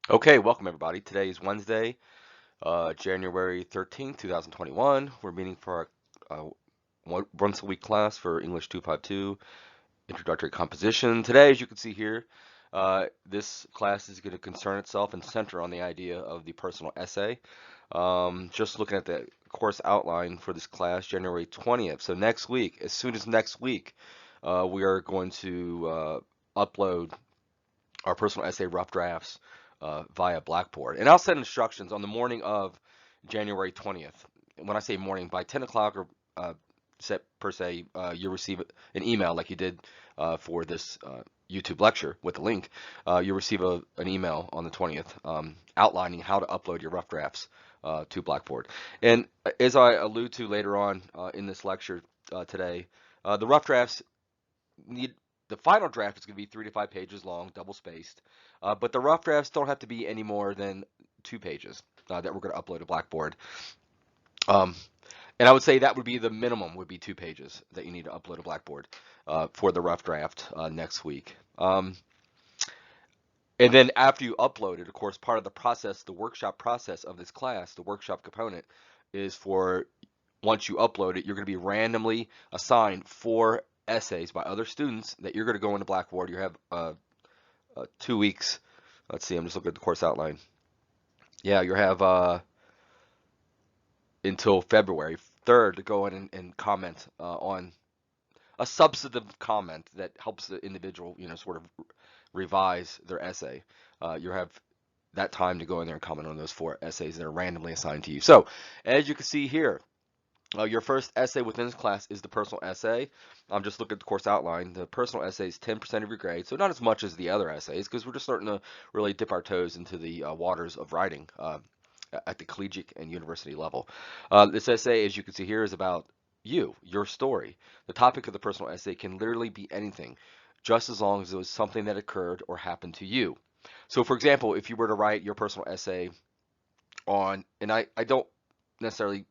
Okay, welcome everybody. Today is Wednesday, January 13th, 2021. We're meeting for our once a week class for English 252, Introductory Composition. Today, as you can see here, this class is going to concern itself and center on the idea of the personal essay. Just looking at the course outline for this class, January 20th. So next week, as soon as next week, we are going to upload our personal essay rough drafts via Blackboard. And I'll send instructions on the morning of January 20th. When I say morning, by 10 o'clock or set per se, you'll receive an email like you did for this YouTube lecture with the link. You'll receive an email on the 20th outlining how to upload your rough drafts to Blackboard. And as I allude to later on in this lecture today, the rough drafts need the final draft is going to be 3 to 5 pages long, double spaced, but the rough drafts don't have to be any more than 2 pages that we're going to upload to Blackboard. Um, and I would say that would be the minimum, would be 2 pages that you need to upload to Blackboard for the rough draft next week. And then after you upload it, of course, part of the process, the workshop process of this class, the workshop component, is for once you upload it, you're going to be randomly assigned 4 essays by other students that you're going to go into Blackboard. You have 2 weeks. Let's see, I'm just looking at the course outline. Yeah, you have until February 3rd to go in and comment on a substantive comment that helps the individual, sort of revise their essay. You have that time to go in there and comment on those 4 essays that are randomly assigned to you. So, as you can see here, your first essay within this class is the personal essay. I'm just looking at the course outline. The personal essay is 10% of your grade, so not as much as the other essays because we're just starting to really dip our toes into the waters of writing at the collegiate and university level. This essay, as you can see here, is about you, your story. The topic of the personal essay can literally be anything, just as long as it was something that occurred or happened to you. So, for example, if you were to write your personal essay on, and I don't necessarily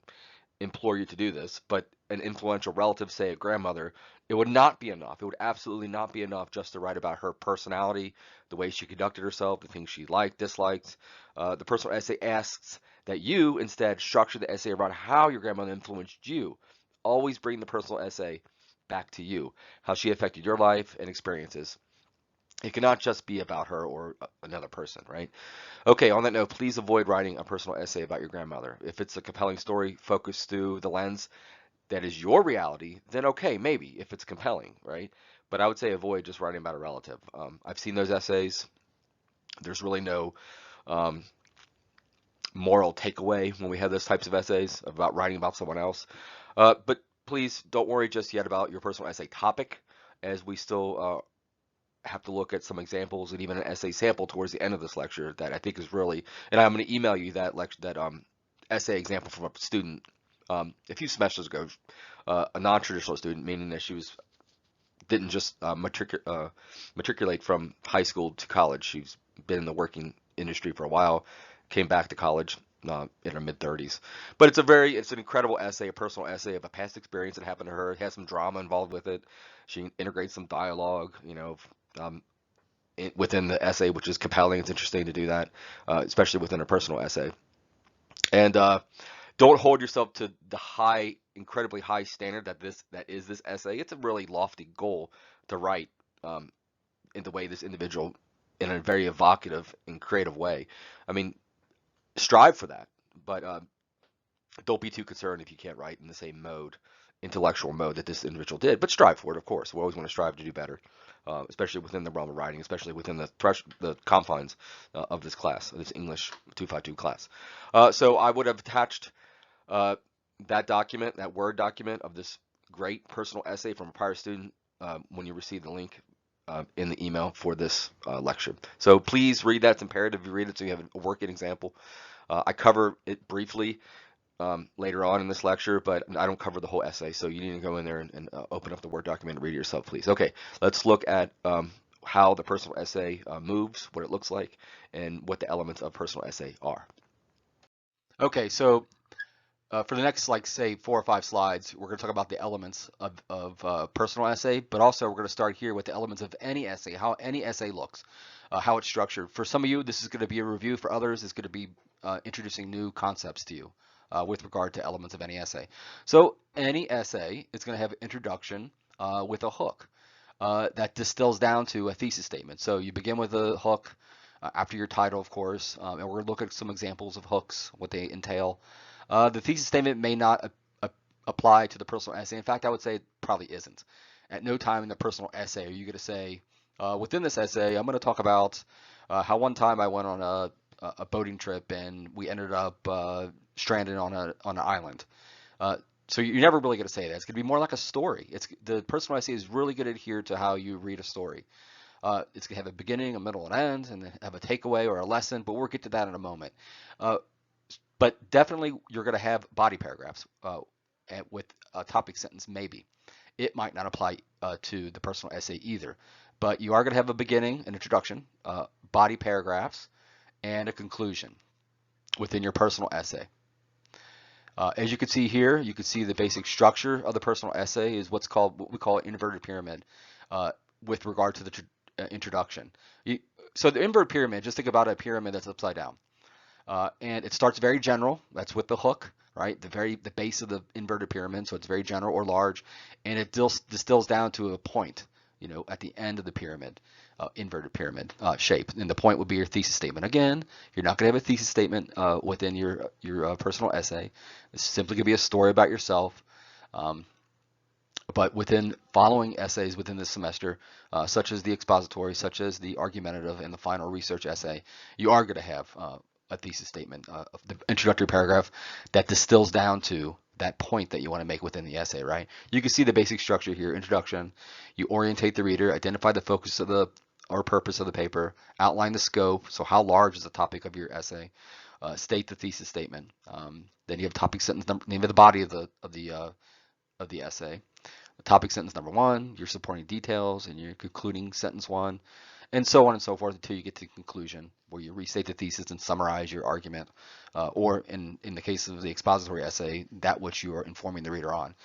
implore you to do this, but an influential relative, say a grandmother, it would not be enough. It would absolutely not be enough just to write about her personality, the way she conducted herself, the things she liked, disliked. The personal essay asks that you instead structure the essay around how your grandmother influenced you. Always bring the personal essay back to you, how she affected your life and experiences. It cannot just be about her or another person, right? Okay, on that note, please avoid writing a personal essay about your grandmother. If it's a compelling story focused through the lens that is your reality, then okay, maybe, if it's compelling, right? But I would say avoid just writing about a relative. I've seen those essays. There's really no um, moral takeaway when we have those types of essays about writing about someone else. But please don't worry just yet about your personal essay topic, as we still have to look at some examples and even an essay sample towards the end of this lecture that I think is really, and I'm going to email you that lecture, that essay example from a student a few semesters ago, a non-traditional student, meaning that she didn't just matriculate from high school to college. She's been in the working industry for a while, came back to college in her mid 30s. But it's an incredible essay, a personal essay of a past experience that happened to her. It has some drama involved with it. She integrates some dialogue, um, within the essay, which is compelling. It's interesting to do that, especially within a personal essay. And don't hold yourself to the incredibly high standard that is this essay. It's a really lofty goal to write in the way this individual, in a very evocative and creative way. I mean, strive for that, but don't be too concerned if you can't write in the same intellectual mode that this individual did. But strive for it, of course. We always want to strive to do better, especially within the realm of writing, especially within the confines of this class, of this English 252 class. So I would have attached uh, that document, that Word document of this great personal essay from a prior student when you receive the link in the email for this lecture. So please read that. It's imperative you read it so you have a working example. I cover it briefly later on in this lecture, but I don't cover the whole essay, so you need to go in there and open up the Word document and read it yourself, please. Okay, let's look at how the personal essay moves, what it looks like, and what the elements of personal essay are. Okay, so for the next, like, say, 4 or 5 slides, we're going to talk about the elements of personal essay, but also we're going to start here with the elements of any essay, how any essay looks. how it's structured. For some of you, this is going to be a review. For others, it's going to be introducing new concepts to you with regard to elements of any essay. So any essay is going to have an introduction with a hook that distills down to a thesis statement. So you begin with a hook after your title, of course, and we're going to look at some examples of hooks, what they entail. The thesis statement may not apply to the personal essay. In fact, I would say it probably isn't. At no time in the personal essay are you going to say, within this essay, I'm going to talk about how one time I went on a boating trip and we ended up stranded on an island. So you're never really going to say that. It's going to be more like a story. The personal essay is really going to adhere to how you read a story. It's going to have a beginning, a middle, and end, and then have a takeaway or a lesson, but we'll get to that in a moment. But definitely you're going to have body paragraphs with a topic sentence, maybe. It might not apply to the personal essay either, but you are going to have a beginning, an introduction, body paragraphs, and a conclusion within your personal essay. As you can see here, you can see the basic structure of the personal essay is what we call an inverted pyramid with regard to the introduction. So the inverted pyramid, just think about a pyramid that's upside down. And it starts very general. That's with the hook, right? The base of the inverted pyramid, so it's very general or large, and it distills down to a point, at the end of the pyramid, inverted pyramid shape. And the point would be your thesis statement. Again, you're not going to have a thesis statement within your personal essay. It's simply going to be a story about yourself. But within following essays within this semester, such as the expository, such as the argumentative, and the final research essay, you are going to have a thesis statement, the introductory paragraph that distills down to that point that you want to make within the essay, right? You can see the basic structure here. Introduction, you orientate the reader, identify the focus of or purpose of the paper, outline the scope, so how large is the topic of your essay, state the thesis statement. Then you have topic sentence, name of the body of the essay. Topic sentence number 1, your supporting details, and your concluding sentence 1, and so on and so forth until you get to the conclusion where you restate the thesis and summarize your argument, or in the case of the expository essay, that which you are informing the reader on.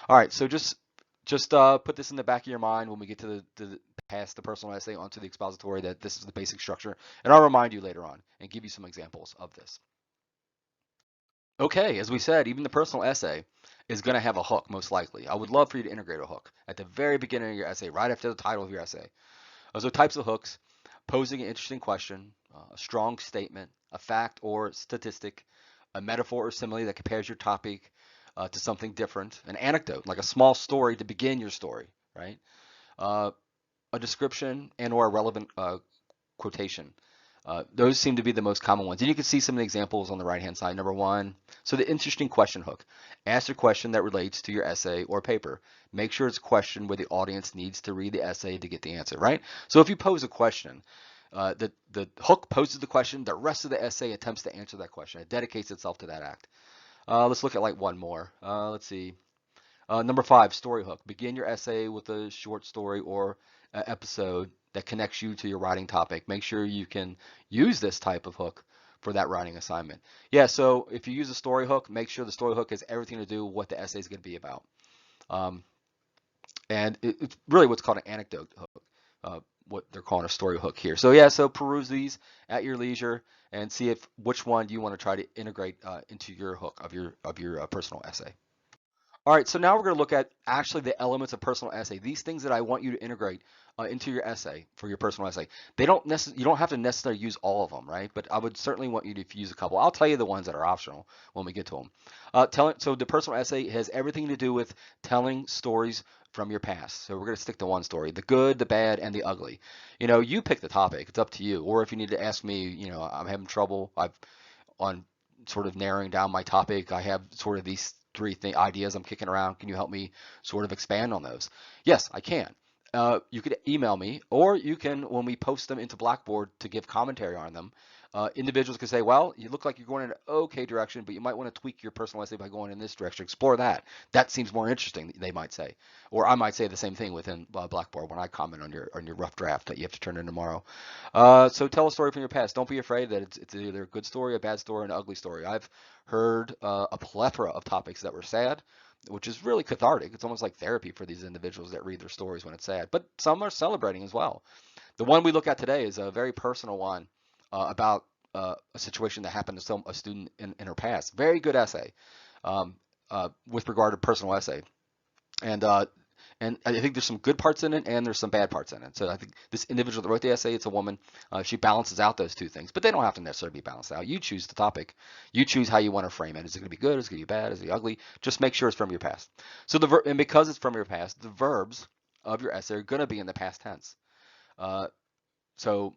All right, so just put this in the back of your mind when we get to past the personal essay onto the expository, that this is the basic structure, and I'll remind you later on and give you some examples of this. Okay, as we said, even the personal essay is going to have a hook, most likely. I would love for you to integrate a hook at the very beginning of your essay, right after the title of your essay. So types of hooks: posing an interesting question, a strong statement, a fact or statistic, a metaphor or simile that compares your topic to something different, an anecdote, like a small story to begin your story, right? A description and or a relevant quotation. Those seem to be the most common ones. And you can see some of the examples on the right-hand side. Number 1, so the interesting question hook. Ask a question that relates to your essay or paper. Make sure it's a question where the audience needs to read the essay to get the answer, right? So if you pose a question, the hook poses the question, the rest of the essay attempts to answer that question. It dedicates itself to that act. Let's look at like one more. Let's see. Number 5, story hook. Begin your essay with a short story or episode that connects you to your writing topic. Make sure you can use this type of hook for that writing assignment. Yeah, so if you use a story hook, make sure the story hook has everything to do with what the essay is going to be about. And it's really what's called an anecdote hook, what they're calling a story hook here. So yeah, so peruse these at your leisure and see which one you want to try to integrate into your hook of your personal essay. All right, so now we're going to look at actually the elements of personal essay. These things that I want you to integrate into your essay for your personal essay. You don't have to necessarily use all of them, right? But I would certainly want you to use a couple. I'll tell you the ones that are optional when we get to them. So the personal essay has everything to do with telling stories from your past. So we're going to stick to one story: the good, the bad, and the ugly. You pick the topic. It's up to you. Or if you need to ask me, I'm having trouble. On sort of narrowing down my topic. I have sort of these 3 ideas I'm kicking around. Can you help me sort of expand on those? Yes, I can. You could email me, or you can, when we post them into Blackboard to give commentary on them, individuals can say, well, you look like you're going in an okay direction, but you might want to tweak your personal essay by going in this direction. Explore that. That seems more interesting, they might say. Or I might say the same thing within Blackboard when I comment on your rough draft that you have to turn in tomorrow. So tell a story from your past. Don't be afraid that it's either a good story, a bad story, an ugly story. I've heard a plethora of topics that were sad, which is really cathartic. It's almost like therapy for these individuals that read their stories when it's sad. But some are celebrating as well. The one we look at today is a very personal one about a situation that happened to a student in her past. Very good essay um, with regard to personal essay. And and I think there's some good parts in it and there's some bad parts in it. So I think this individual that wrote the essay, it's a woman. She balances out those two things, but they don't have to necessarily be balanced out. You choose the topic. You choose how you want to frame it. Is it going to be good? Is it going to be bad? Is it ugly? Just make sure it's from your past. So and because it's from your past, the verbs of your essay are going to be in the past tense. Uh, so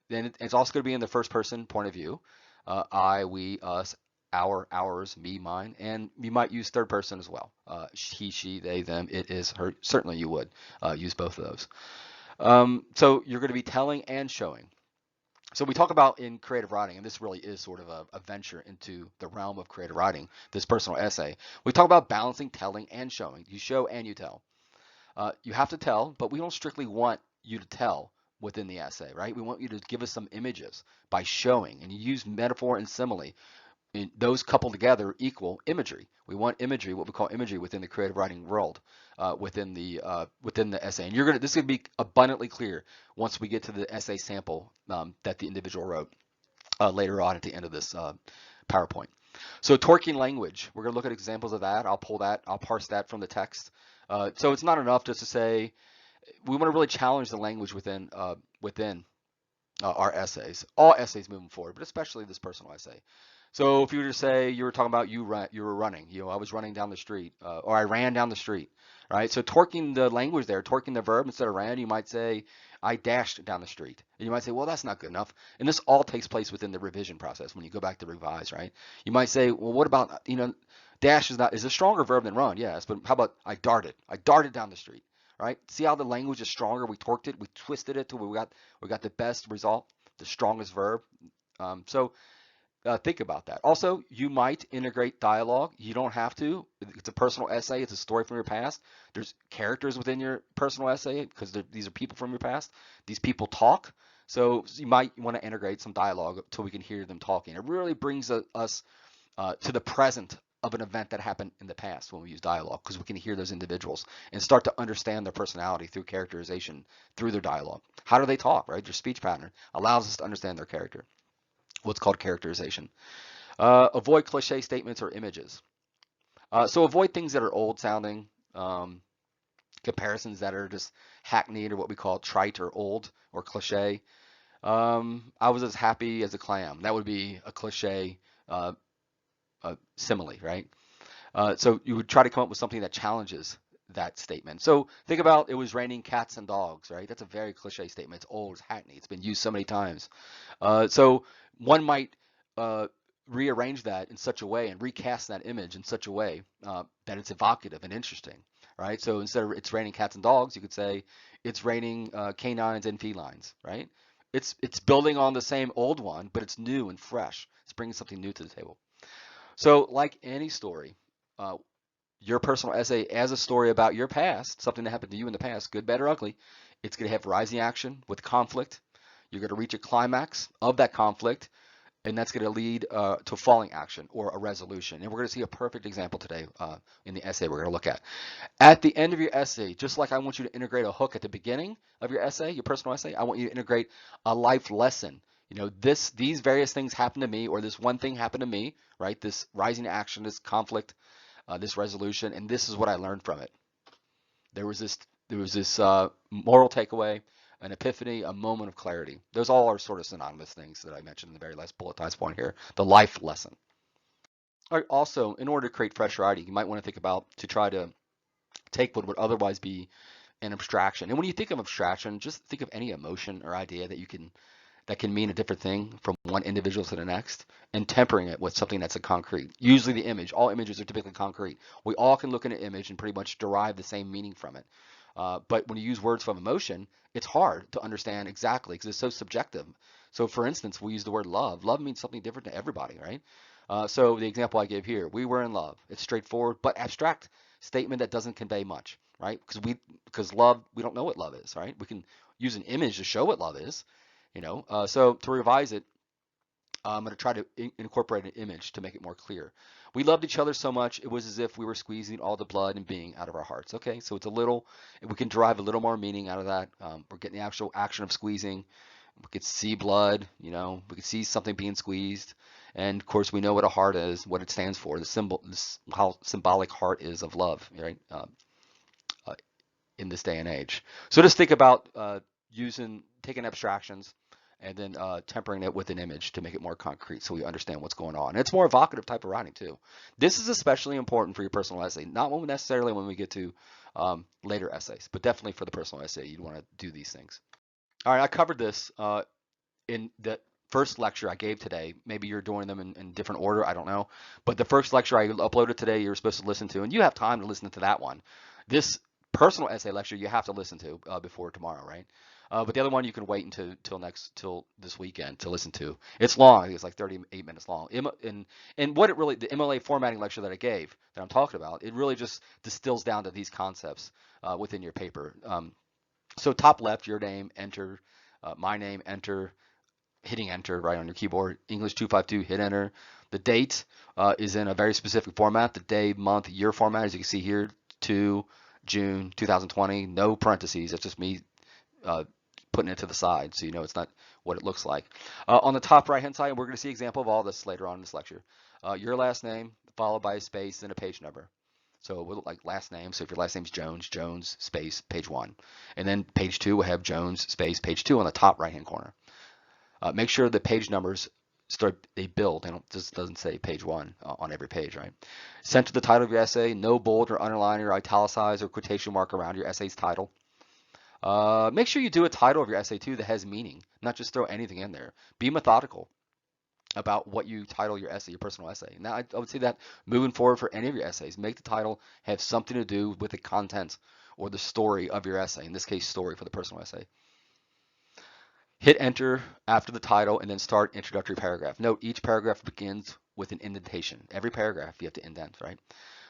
then it's also going to be in the first person point of view. I, we, us, our, ours, me, mine, and you might use third person as well. He, she, they, them, it is, her. Certainly you would use both of those. So you're going to be telling and showing. So we talk about in creative writing, and this really is sort of a venture into the realm of creative writing, this personal essay. We talk about balancing telling and showing. You show and you tell. You have to tell, but we don't strictly want you to tell within the essay, right? We want you to give us some images by showing, and you use metaphor and simile. And those coupled together equal imagery. We want imagery, what we call imagery, within the creative writing world, within the essay. And this is gonna be abundantly clear once we get to the essay sample that the individual wrote later on at the end of this PowerPoint. So Tolkien language, we're going to look at examples of that. I'll parse that from the text. So it's not enough just to say, we want to really challenge the language within our essays, all essays moving forward, but especially this personal essay. So if you were to say you were talking about you were running, I was running down the street, or I ran down the street, right? So torquing the language there, torquing the verb instead of ran, you might say I dashed down the street, and you might say, well, that's not good enough. And this all takes place within the revision process when you go back to revise, right? You might say, well, what about dash is a stronger verb than run, yes, but how about I darted down the street, right? See how the language is stronger? We torqued it, we twisted it till we got the best result, the strongest verb. So think about that. Also, you might integrate dialogue. You don't have to. It's a personal essay. It's a story from your past. There's characters within your personal essay because these are people from your past. These people talk. So you might want to integrate some dialogue so we can hear them talking. It really brings us to the present of an event that happened in the past when we use dialogue, because we can hear those individuals and start to understand their personality through characterization, through their dialogue. How do they talk, right? Their speech pattern allows us to understand their character, what's called characterization. Avoid cliche statements or images. So avoid things that are old sounding, comparisons that are just hackneyed or what we call trite or old or cliche. I was as happy as a clam. That would be a cliche simile, right? So you would try to come up with something that challenges that statement. So think about it was raining cats and dogs, right? That's a very cliche statement. It's old, it's hackneyed, it's been used so many times. So one might rearrange that in such a way and recast that image in such a way that it's evocative and interesting, right? So instead of it's raining cats and dogs, you could say it's raining canines and felines, right? It's building on the same old one, but it's new and fresh. It's bringing something new to the table. So like any story, uh, your personal essay as a story about your past, something that happened to you in the past, good, bad, or ugly, it's going to have rising action with conflict. You're going to reach a climax of that conflict, and that's going to lead to falling action or a resolution. And we're going to see a perfect example today in the essay we're going to look at. At the end of your essay, just like I want you to integrate a hook at the beginning of your essay, your personal essay, I want you to integrate a life lesson. These various things happened to me, or this one thing happened to me, right? This rising action, this conflict, this resolution, and this is what I learned from it. There was this moral takeaway, an epiphany, a moment of clarity. Those all are sort of synonymous things that I mentioned in the very last bulletized point here. The life lesson. All right, also, in order to create fresh writing, you might want to think about to try to take what would otherwise be an abstraction. And when you think of abstraction, just think of any emotion or idea that can mean a different thing from one individual to the next, and tempering it with something that's a concrete. Usually the image. All images are typically concrete. We all can look at an image and pretty much derive the same meaning from it. But when you use words from emotion, it's hard to understand exactly because it's so subjective. So for instance, we use the word love. Love means something different to everybody, right? So the example I gave here, we were in love. It's straightforward but abstract statement that doesn't convey much, right? Because love, we don't know what love is, right? We can use an image to show what love is, so to revise it, I'm going to try to incorporate an image to make it more clear. We loved each other so much, it was as if we were squeezing all the blood and being out of our hearts. Okay, so it's a little, we can derive a little more meaning out of that. We're getting the actual action of squeezing. We could see blood, we could see something being squeezed. And of course, we know what a heart is, what it stands for, the symbol, how symbolic heart is of love, right? Uh, in this day and age. So just think about taking abstractions and then tempering it with an image to make it more concrete so we understand what's going on. And it's more evocative type of writing too. This is especially important for your personal essay, not necessarily when we get to later essays, but definitely for the personal essay, you'd want to do these things. All right, I covered this in the first lecture I gave today. Maybe you're doing them in different order, I don't know. But the first lecture I uploaded today, you're supposed to listen to, and you have time to listen to that one. This personal essay lecture you have to listen to before tomorrow, right? But the other one you can wait till this weekend to listen to. It's long. I think it's like 38 minutes long. And what it really, the MLA formatting lecture that I gave that I'm talking about, it really just distills down to these concepts within your paper. So top left, your name, enter. My name, enter. Hitting enter right on your keyboard. English 252, hit enter. The date is in a very specific format, the day, month, year format, as you can see here, 2 June 2020, no parentheses. That's just me putting it to the side so you know it's not what it looks like. On the top right hand side, we're going to see an example of all this later on in this lecture. Your last name followed by a space and a page number. So it will look like last name. So if your last name's Jones, Jones space page 1. And then page 2 will have Jones space page 2 on the top right hand corner. Make sure the page numbers they build. Just doesn't say page 1 on every page, right? Center the title of your essay. No bold or underline or italicize or quotation mark around your essay's title. Make sure you do a title of your essay too that has meaning, not just throw anything in there. Be methodical about what you title your essay, your personal essay. Now, I would say that moving forward for any of your essays, make the title have something to do with the content or the story of your essay. In this case, story for the personal essay. Hit enter after the title and then start introductory paragraph. Note each paragraph begins with an indentation. Every paragraph you have to indent, right?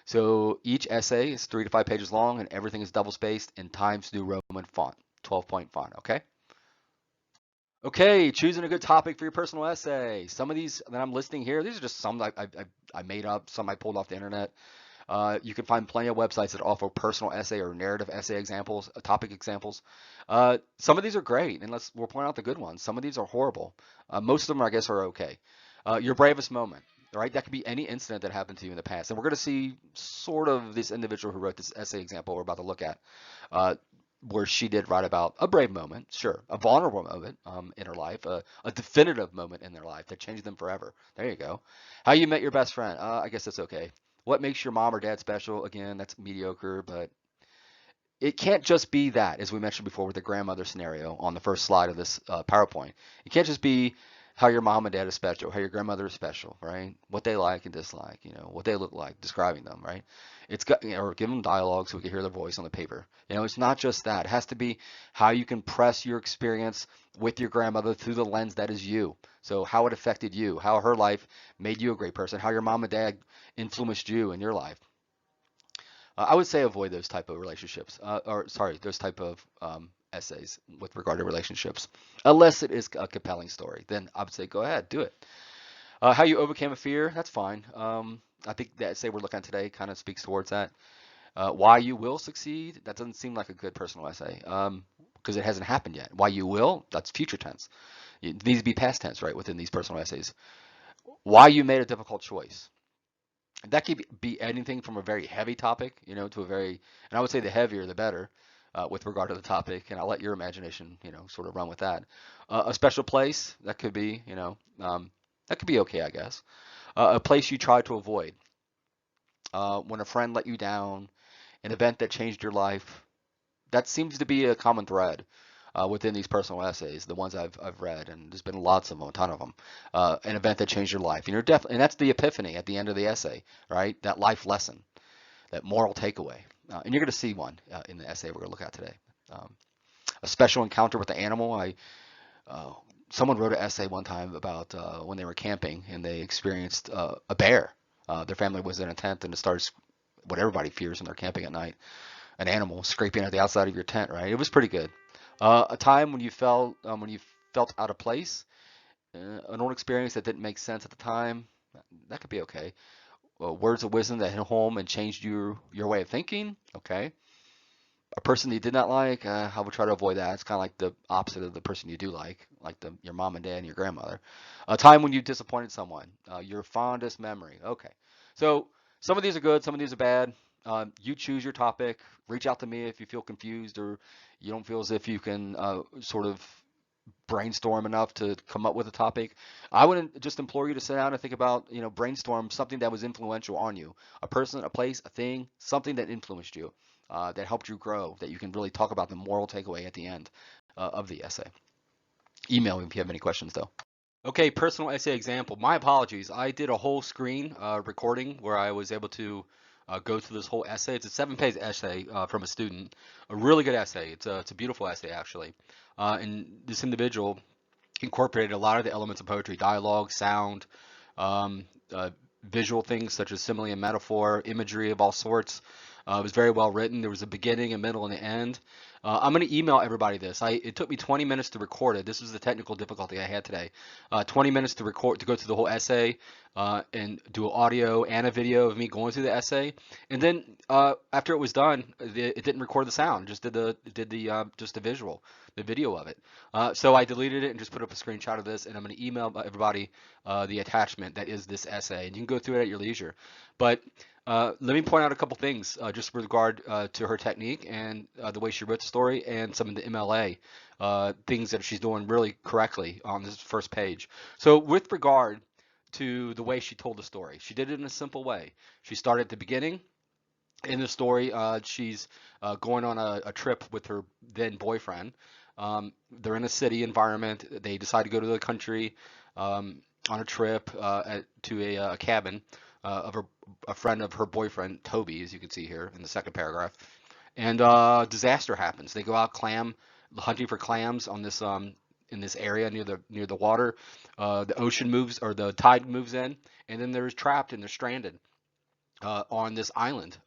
So each essay is 3 to 5 pages long and everything is double spaced in Times New Roman font, 12-point font, okay? Okay, choosing a good topic for your personal essay. Some of these that I'm listing here, these are just some that I made up, some I pulled off the internet. You can find plenty of websites that offer personal essay or narrative essay examples, topic examples. Some of these are great, and we'll point out the good ones. Some of these are horrible. Most of them, I guess, are okay. Your bravest moment, right? That could be any incident that happened to you in the past. And we're going to see sort of this individual who wrote this essay example we're about to look at, where she did write about a brave moment, sure, a vulnerable moment in her life, a definitive moment in their life that changed them forever. There you go. How you met your best friend. I guess that's okay. What makes your mom or dad special? Again, that's mediocre, but it can't just be that, as we mentioned before with the grandmother scenario on the first slide of this PowerPoint. It can't just be how your mom and dad is special, how your grandmother is special, right? What they like and dislike, what they look like, describing them, right? It's got, or give them dialogue so we can hear their voice on the paper. It's not just that. It has to be how you can press your experience with your grandmother through the lens that is you. So how it affected you, how her life made you a great person, how your mom and dad influenced you in your life. I would say avoid those type of relationships, those type of essays with regard to relationships, unless it is a compelling story. Then I would say go ahead, do it. How you overcame a fear, that's fine. I think the essay we're looking at today kind of speaks towards that. Why you will succeed, that doesn't seem like a good personal essay because it hasn't happened yet. Why you will, that's future tense. It needs to be past tense, right, within these personal essays. Why you made a difficult choice. That could be anything from a very heavy topic, to a very, and I would say the heavier the better with regard to the topic, and I'll let your imagination, sort of run with that. A special place, that could be, that could be okay, I guess. A place you try to avoid. When a friend let you down, an event that changed your life, that seems to be a common thread within these personal essays, the ones I've read, and there's been lots of them, a ton of them. An event that changed your life, and and that's the epiphany at the end of the essay, right? That life lesson, that moral takeaway, and you're going to see one in the essay we're going to look at today. A special encounter with the animal. Someone wrote an essay one time about when they were camping and they experienced a bear. Their family was in a tent and it started what everybody fears when they're camping at night, an animal scraping at the outside of your tent, right? It was pretty good. A time when you felt out of place, An old experience that didn't make sense at the time, that could be okay. Words of wisdom that hit home and changed your way of thinking, okay. A person you did not like, I would try to avoid that. It's kind of like the opposite of the person you do like your mom and dad and your grandmother. A time when you disappointed someone, your fondest memory. Okay, so some of these are good, some of these are bad. You choose your topic. Reach out to me if you feel confused or you don't feel as if you can sort of brainstorm enough to come up with a topic. I would just implore you to sit down and think about, brainstorm something that was influential on you, a person, a place, a thing, something that influenced you, that helped you grow, that you can really talk about the moral takeaway at the end of the essay. Email me if you have any questions, though. Okay, personal essay example. My apologies. I did a whole screen recording where I was able to go through this whole essay. It's a 7-page essay from a student, a really good essay. It's a beautiful essay, actually. And this individual incorporated a lot of the elements of poetry, dialogue, sound, um, uh, visual things such as simile and metaphor, imagery of all sorts. It was very well written. There was a beginning, a middle, and an end. I'm going to email everybody this. It took me 20 minutes to record it. This was the technical difficulty I had today. 20 minutes to record, to go through the whole essay, and do an audio and a video of me going through the essay. And then after it was done, it didn't record the sound. Just just the visual, the video of it. So I deleted it and just put up a screenshot of this, and I'm going to email everybody the attachment that is this essay, and you can go through it at your leisure. But let me point out a couple things just with regard to her technique and the way she wrote the story and some of the MLA things that she's doing really correctly on this first page. So with regard to the way she told the story, she did it in a simple way. She started at the beginning. In the story, she's going on a trip with her then boyfriend. They're in a city environment. They decide to go to the country on a trip to a cabin of a friend of her boyfriend, Toby, as you can see here in the second paragraph. And disaster happens. They go out hunting for clams on this in this area near the water. The ocean moves or the tide moves in, and then they're trapped and they're stranded on this island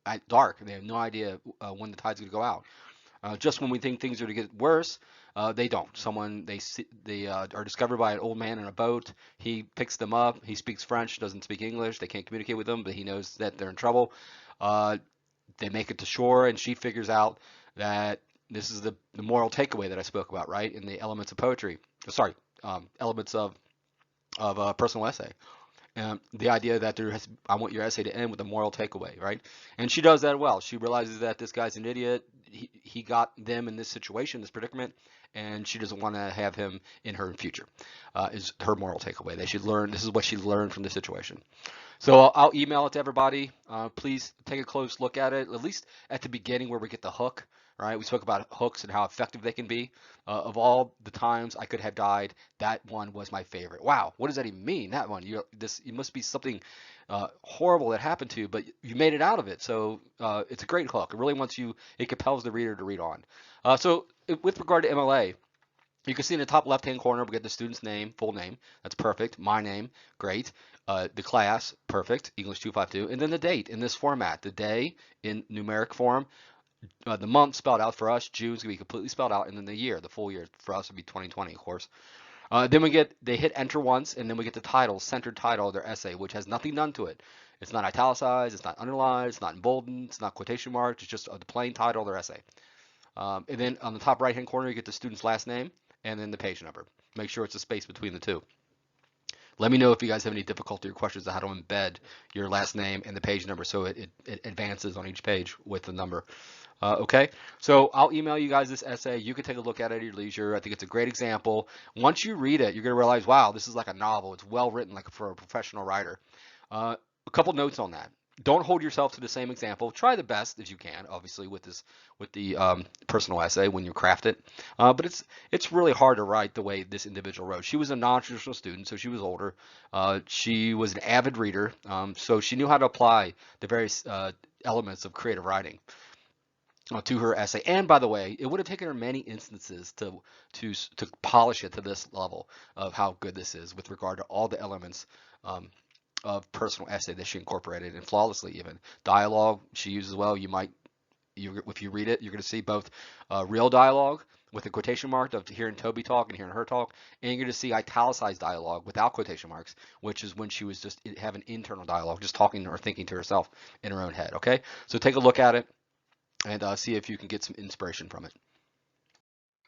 at dark. They have no idea when the tide's going to go out. Just when we think things are to get worse, they don't. They are discovered by an old man in a boat. He picks them up. He speaks French, doesn't speak English. They can't communicate with him, but he knows that they're in trouble. Uh, they make it to shore, and she figures out that this is the moral takeaway that I spoke about, right? In the elements of poetry. Sorry, elements of personal essay. The idea that I want your essay to end with a moral takeaway, right? And she does that well. She realizes that this guy's an idiot. He got them in this situation, this predicament, and she doesn't want to have him in her future. Is her moral takeaway. They should learn. This is what she learned from the situation. So I'll email it to everybody. Please take a close look at it, at least at the beginning where we get the hook. Right? We spoke about hooks and how effective they can be. Of all the times I could have died, that one was my favorite. Wow, what does that even mean? That one, it must be something horrible that happened to you, but you made it out of it. So it's a great hook. It really it compels the reader to read on. With regard to MLA, you can see in the top left-hand corner, we get the student's name, full name. That's perfect. My name, great. The class, perfect. English 252. And then the date in this format. The day in numeric form. The month spelled out for us. June's going to be completely spelled out. And then the year, the full year for us would be 2020, of course. Then they hit enter once, and then we get the title, centered title of their essay, which has nothing done to it. It's not italicized, it's not underlined, it's not emboldened, it's not quotation marked. It's just the plain title of their essay. And then on the top right-hand corner, you get the student's last name and then the page number. Make sure it's a space between the two. Let me know if you guys have any difficulty or questions on how to embed your last name and the page number so it advances on each page with the number. Okay, so I'll email you guys this essay. You can take a look at it at your leisure. I think it's a great example. Once you read it, you're going to realize, wow, this is like a novel. It's well written, like for a professional writer. A couple notes on that. Don't hold yourself to the same example. Try the best as you can, obviously, with the personal essay when you craft it. But it's really hard to write the way this individual wrote. She was a non-traditional student, so she was older. She was an avid reader, so she knew how to apply the various elements of creative writing to her essay. And by the way, it would have taken her many instances to polish it to this level of how good this is with regard to all the elements of personal essay that she incorporated, and flawlessly even. Dialogue she uses well. You might If you read it, you're going to see both real dialogue with a quotation mark of hearing Toby talk and hearing her talk, and you're going to see italicized dialogue without quotation marks, which is when she was just having internal dialogue, just talking or thinking to herself in her own head. Okay, so take a look at it and see if you can get some inspiration from it.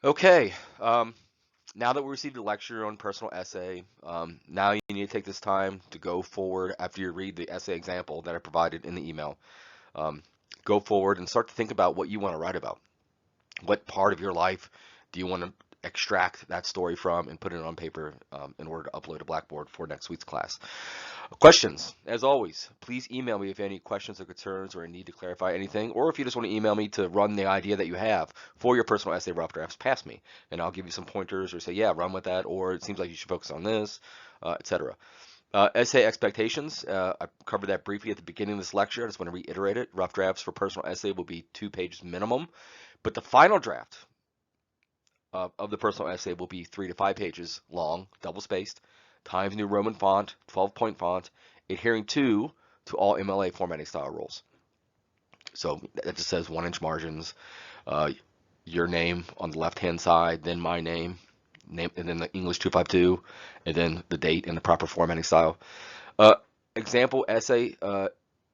Okay, now that we received a lecture on personal essay, now you need to take this time to go forward after you read the essay example that I provided in the email. Um, Go forward and start to think about what you want to write about. What part of your life do you want to extract that story from and put it on paper in order to upload to Blackboard for next week's class? Questions, as always, please email me if you have any questions or concerns or need to clarify anything, or if you just want to email me to run the idea that you have for your personal essay rough drafts past me, and I'll give you some pointers or say, yeah, run with that, or it seems like you should focus on this, etc. Essay expectations, I covered that briefly at the beginning of this lecture. I just want to reiterate it. Rough drafts for personal essay will be 2 pages minimum, but the final draft of the personal essay will be 3 to 5 pages long, double spaced, Times New Roman font, 12-point font, adhering to all MLA formatting style rules. So that just says 1-inch margins, uh, your name on the left-hand side, then my name, and then the English 252, and then the date and the proper formatting style. Uh, Example essay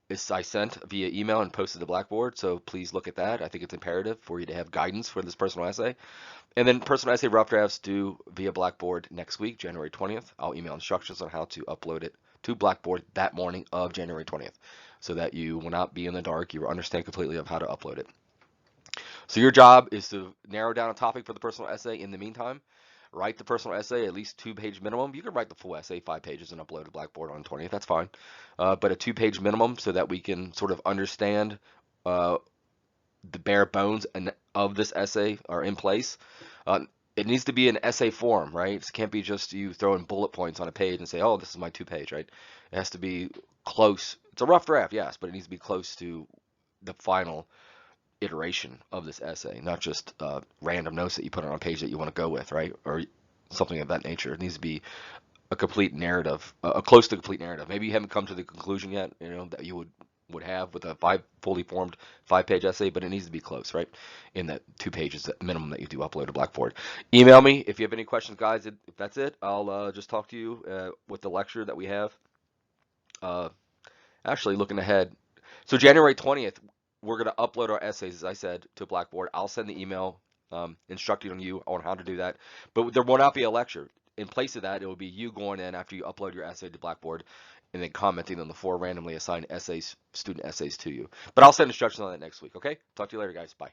is I sent via email and posted to Blackboard, so please look at that. I think it's imperative for you to have guidance for this personal essay. And then personal essay rough drafts due via Blackboard next week, January 20th. I'll email instructions on how to upload it to Blackboard that morning of January 20th so that you will not be in the dark. You will understand completely of how to upload it. So your job is to narrow down a topic for the personal essay in the meantime. Write the personal essay, at least 2-page minimum. You can write the full essay, 5 pages, and upload to Blackboard on 20th. That's fine. But a 2-page minimum so that we can sort of understand uh, the bare bones of this essay are in place. Uh, it needs to be an essay form, right? It can't be just you throwing bullet points on a page and say, oh, this is my 2-page, right? It has to be close. It's a rough draft, yes, but it needs to be close to the final iteration of this essay, not just random notes that you put on a page that you want to go with, right? Or something of that nature. It needs to be a complete narrative, a close to complete narrative. Maybe you haven't come to the conclusion yet, that you would have with a fully formed 5-page essay, but it needs to be close, right? In that 2 pages minimum that you do upload to Blackboard. Email me if you have any questions, guys. If that's it, I'll just talk to you with the lecture that we have. Uh, Actually, looking ahead, so January 20th, we're going to upload our essays, as I said, to Blackboard. I'll send the email instructing you on how to do that, but there will not be a lecture. In place of that, it will be you going in after you upload your essay to Blackboard and then commenting on the 4 randomly assigned essays, student essays to you. But I'll send instructions on that next week, okay? Talk to you later, guys. Bye.